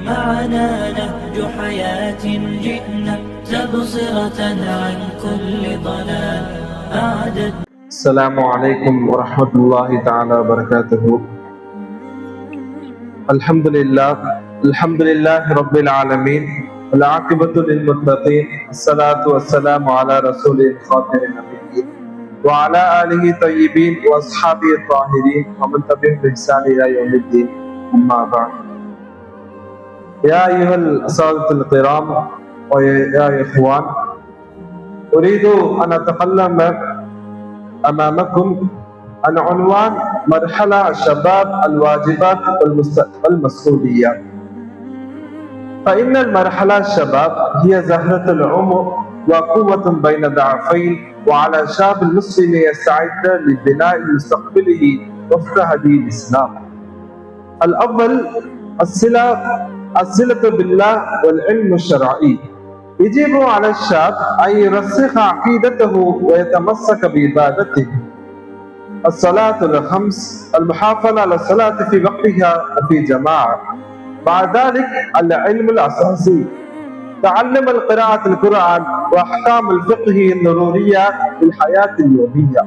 معنا نهج حياة جئنا تبصرة عن كل ضلال. السلام عليكم ورحمة الله تعالى وبركاته. الحمد لله رب العالمين، والعاقبة للمتقين، الصلاة والسلام على رسول خاتم النبيين وعلى آله طيبين وأصحابه الطاهرين ومن تبعهم بإحسان إلى يوم الدين. أما بعد، يا أيها الأساتذة الكرام ويا إخوان، أريد أن أتكلم أمامكم عن عنوان مرحلة الشباب، الواجبات والمسؤوليات. فإن المرحلة الشباب هي زهرة العمر وقوة بين ضعفين، وعلى شاب المسلم يستعد لبناء مستقبله وفق هدي الإسلام. الأول الصلة بالله والعلم الشرعي. يجب على الشاب أن يرسخ عقيدته ويتمسك بعبادته. الصلاة الخمس، المحافظة على الصلاة في وقتها وفي جماعة. بعد ذلك العلم الأساسي، تعلم القراءة القرآن وأحكام الفقه الضرورية للحياة اليومية.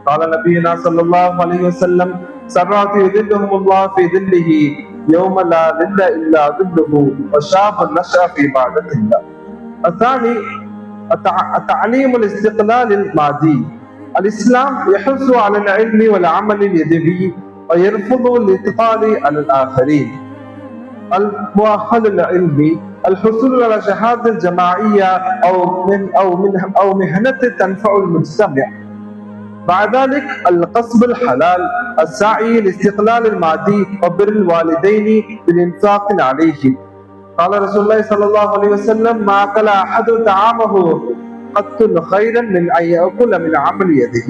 قال نبينا صلى الله عليه وسلم: سبعة يظلهم الله في ظله يوم لا ظل إلا ظله، وشاب نشأ في عبادة الله. الثاني تعليم الاستقلال المادي. الإسلام يحث على العلم والعمل اليدوي ويرفض الاتقال على الآخرين. المؤهل العلمي، الحصول على شهادة جماعية أو مهنة تنفع المجتمع. بعد ذلك القصب الحلال، السعي لاستقلال المادي وبر الوالدين بالإنفاق عليهم. قال رسول الله صلى الله عليه وسلم: ما أكل أحد طعامه قط خيرا من أن يأكل من عمل يده.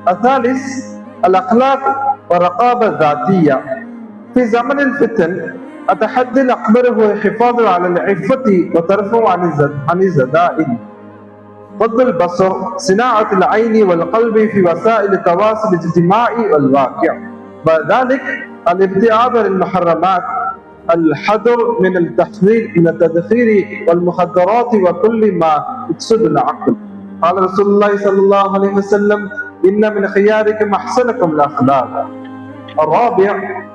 الثالث الأخلاق والرقابة الذاتية. في زمن الفتن التحدي الأكبر هو الحفاظ على العفة وترفع عن الزدائن. غض البصر، صناعة العين والقلب في وسائل التواصل الاجتماعي والواقع. بعد ذلك الابتعاد عن المحرمات، الحذر من التدخين والمخدرات وكل ما يفسد العقل. قال رسول الله صلى الله عليه وسلم: إن من خياركم أحسنكم الأخلاق. الرابع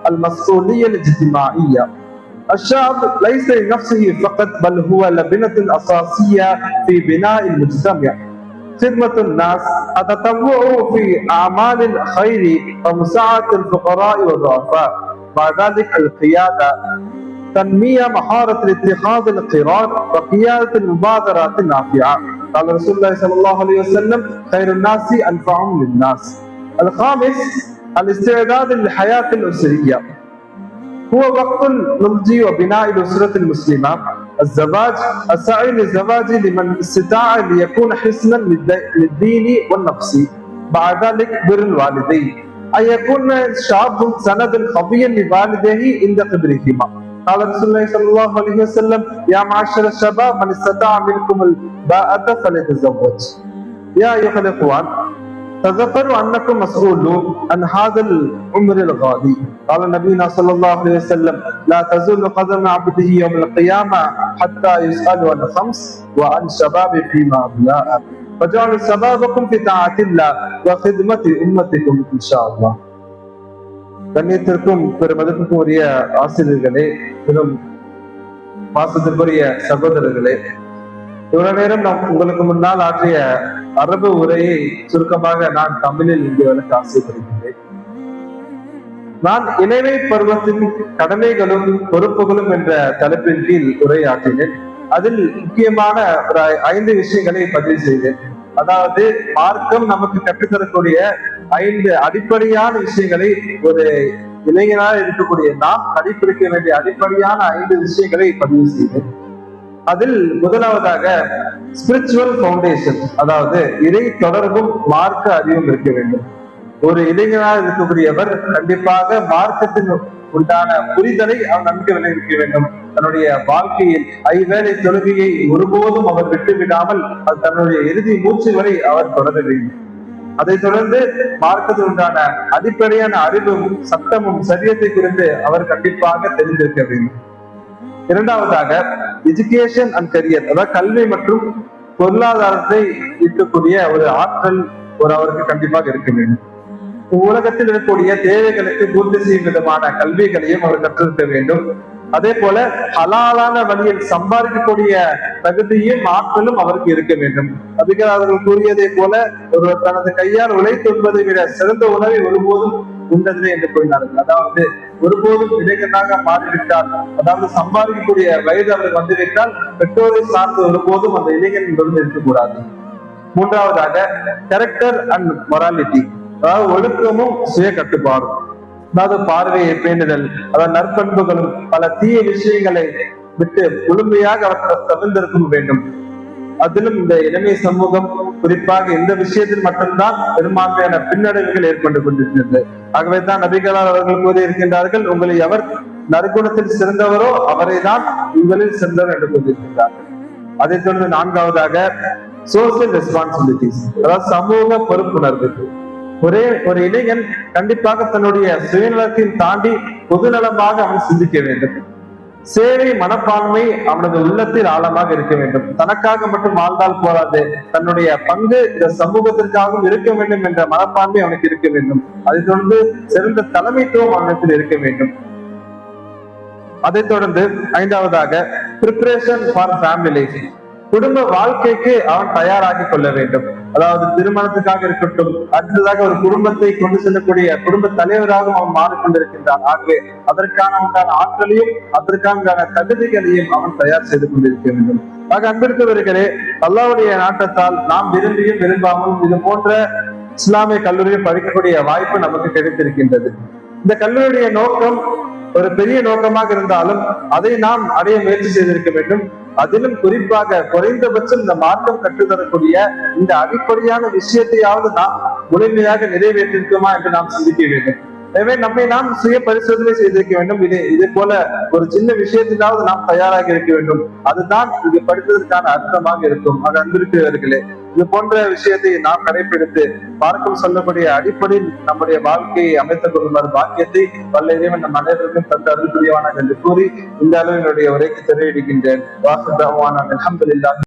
المسؤولية الاجتماعية. الشاب ليس لنفسه فقط، بل هو لبنة أساسية في بناء المجتمع. خدمة الناس، التطوع في أعمال الخير ومساعدة الفقراء والضعفاء. بعد ذلك القيادة، تنمية مهارة اتخاذ القرار وقيادة المبادرات النافعة. قال رسول الله صلى الله عليه وسلم: خير الناس أنفعهم للناس. الخامس الاستعداد للحياة الأسرية، هو وقت النضج وبناء الأسرة المسلمة. الزواج، السعي للزواج لمن استطاع ليكون حصنا للدين والنفس. بعد ذلك بر الوالدين، أن يكون الشاب سندا قويا لوالديه عند كبرهما. قال رسول الله صلى الله عليه وسلم: يا معشر الشباب من استطاع منكم الباءة فليتزوج. يا أيها الإخوان، تذكروا أنكم مسؤولون عن هذا العمر الغالي. قال نبينا صلى الله عليه وسلم: لا تزول قدم عبده يوم القيامة حتى يسأل عن خمس وعن شباب فيما أبلاه، فجعلوا شبابكم في طاعة الله وخدمة أمتكم إن شاء الله. கண்ணியத்திற்கும் பெருமதிப்புக்கும் உரிய ஆசிரியர்களே, பெரும் பாசத்திற்குரிய சகோதரர்களே, இவ்வளவு நேரம் நாம் உங்களுக்கு முன்னால் ஆற்றிய அரபு உரையை சுருக்கமாக நான் தமிழில் இங்கு விளக்க ஆசைப்படுகின்றேன். நான் இளமை பருவத்தின் கடமைகளும் பொறுப்புகளும் என்ற தலைப்பின் கீழ் உரையாற்றினேன். அதில் முக்கியமான ஒரு 5 விஷயங்களை பதிவு செய்தேன். அதாவது மார்க்கம் நமக்கு கற்றுத்தரக்கூடிய 5 அடிப்படையான விஷயங்களை ஒரு இளைஞனாக இருக்கக்கூடிய நாம் கடைபிடிக்க வேண்டிய அடிப்படையான 5 விஷயங்களை பதிவு செய்தேன். அதில் முதலாவதாக ஸ்பிரிச்சுவல் ஃபவுண்டேஷன், அதாவது இறை தொடர்பும் மார்க்க அறிவும் இருக்க வேண்டும். ஒரு இளைஞராக இருக்கக்கூடியவர் கண்டிப்பாக மார்க்கத்தின் உண்டான புரிதலை அவர் நன்கு விளைவிக்க வேண்டும். தன்னுடைய வாழ்க்கையில் 5 வேளை தொழுகையை ஒருபோதும் அவர் விட்டுவிடாமல் தன்னுடைய இறுதி மூச்சு வரை அவர் தொடர வேண்டும். அதை தொடர்ந்து மார்க்கத்தில் உண்டான அடிப்படையான அறிவும் சட்டமும் சரியத்தை குறித்து அவர் கண்டிப்பாக தெரிந்திருக்க வேண்டும். இரண்டாவதாக எஜுகேஷன் அண்ட் கரியர், அதாவது கல்வி மற்றும் பொருளாதாரத்தை ஈர்க்கக்கூடிய ஒரு ஆற்றல் அவருக்கு கண்டிப்பாக இருக்க வேண்டும். உலகத்தில் இருக்கக்கூடிய தேவைகளுக்கு பூர்த்தி செய்யும் விதமான கல்விகளையும் அவர் கற்றிருக்க வேண்டும். அதே போல ஹலாலான வழியில் சம்பாதிக்கக்கூடிய தகுதியும் ஆற்றலும் அவருக்கு இருக்க வேண்டும். அவர்கள் கூறியதை போல ஒருவர் தனது கையால் உழைத்துள்வதை விட சிறந்த உணவை ஒருபோதும் உண்டதில்லை என்று கூறினார்கள். அதாவது ஒருபோதும் இளைஞனாக மாறிவிட்டால், அதாவது சம்பாதிக்கக்கூடிய வயது அவருக்கு வந்துவிட்டால் பெற்றோரை சார்ந்து ஒருபோதும் அந்த இளைஞன் இருக்கக்கூடாது. மூன்றாவதாக கேரக்டர் அண்ட் மொராலிட்டி, அதாவது ஒழுக்கமும் சுய கட்டுப்பாடும், அதாவது பார்வையை பேணுதல், அதாவது நற்பண்புகளும் பல தீய விஷயங்களை விட்டு முழுமையாக அவர் தவிர்த்திருக்க வேண்டும். அதிலும் இந்த இளமை சமூகம் குறிப்பாக இந்த விஷயத்தில் மட்டும்தான் பெரும்பான்மையான பின்னடைவுகள் ஏற்பட்டு கொண்டிருக்கிறது. ஆகவே தான் நபிகளார் அவர்கள் கூறியிருக்கின்றார்கள், உங்களை எவர் நற்குணத்தில் சிறந்தவரோ அவரை தான் உங்களில் சிறந்தவர் என்று கூறியிருக்கின்றார்கள். அதைத் தொடர்ந்து நான்காவதாக சோசியல் ரெஸ்பான்சிபிலிட்டிஸ், அதாவது சமூக பொறுப்புணர்வு. ஒரு இளைஞன் கண்டிப்பாக தன்னுடைய சுயநலத்தில் தாண்டி பொதுநலமாக அவன் சிந்திக்க வேண்டும். சேவை மனப்பான்மை அவனது உள்ளத்தில் ஆழமாக இருக்க வேண்டும். தனக்காக மட்டும் வாழ்ந்தால் போராது, தன்னுடைய பங்கு இந்த சமூகத்திற்காகவும் இருக்க வேண்டும் என்ற மனப்பான்மை அவனுக்கு இருக்க வேண்டும். அதைத் தொடர்ந்து சிறந்த தலைமைத்துவம் அவனத்தில் இருக்க வேண்டும். அதைத் தொடர்ந்து ஐந்தாவதாக ப்ரிப்பரேஷன் ஃபார் ஃபேமிலி லைஃப், குடும்ப வாழ்க்கைக்கு அவன் தயாராகி கொள்ள வேண்டும். அதாவது திருமணத்துக்காக இருக்கட்டும், அடுத்ததாக ஒரு குடும்பத்தை கொண்டு செல்லக்கூடிய குடும்ப தலைவராகவும் அவன் மாறிக்கொண்டிருக்கின்றான். ஆகவே அதற்கான உண்டான ஆற்றலையும் அதற்கான தகுதிகளையும் அவன் தயார் செய்து கொண்டிருக்க வேண்டும். ஆக அன்பிற்குரியவர்களே, அல்லாஹ்வுடைய நாட்டத்தால் நாம் விரும்பியும் விரும்பாமலும் இது போன்ற இஸ்லாமிய கல்லூரியில் படிக்கக்கூடிய வாய்ப்பு நமக்கு கிடைத்திருக்கின்றது. இந்த கல்லூரியுடைய நோக்கம் ஒரு பெரிய நோக்கமாக இருந்தாலும் அதை நாம் அடைய முயற்சி செய்திருக்க வேண்டும். அதிலும் குறிப்பாக குறைந்தபட்சம் இந்த மார்க்கம் கற்றுத்தரக்கூடிய இந்த அடிப்படையான விஷயத்தையாவது நாம் முழுமையாக நிறைவேற்றிருக்கோமா என்று நாம் சிந்திக்க வேண்டும். எனவே நம்மை நாம் சுய பரிசோதனை செய்திருக்க வேண்டும். இதே போல ஒரு சின்ன விஷயத்திலாவது நாம் தயாராக இருக்க வேண்டும். அதுதான் இது படித்ததற்கான அர்த்தமாக இருக்கும். ஆக அன்பிற்குரியவர்களே, இது போன்ற விஷயத்தை நாம் கடைபிடித்து மார்க்கம் சொல்லக்கூடிய அடிப்படையில் நம்முடைய வாழ்க்கையை அமைத்துக் கொள்ளுமாறு பாக்கியத்தை வல்ல இறைவன் நம் அனைவருக்கும் தந்த அருள் புரிவானாக என்று கூறி இந்த அளவு என்னுடைய உரைக்கு தெரிவிக்கின்றேன். வாசுதாவான அல்ஹம்துலில்லாஹ்.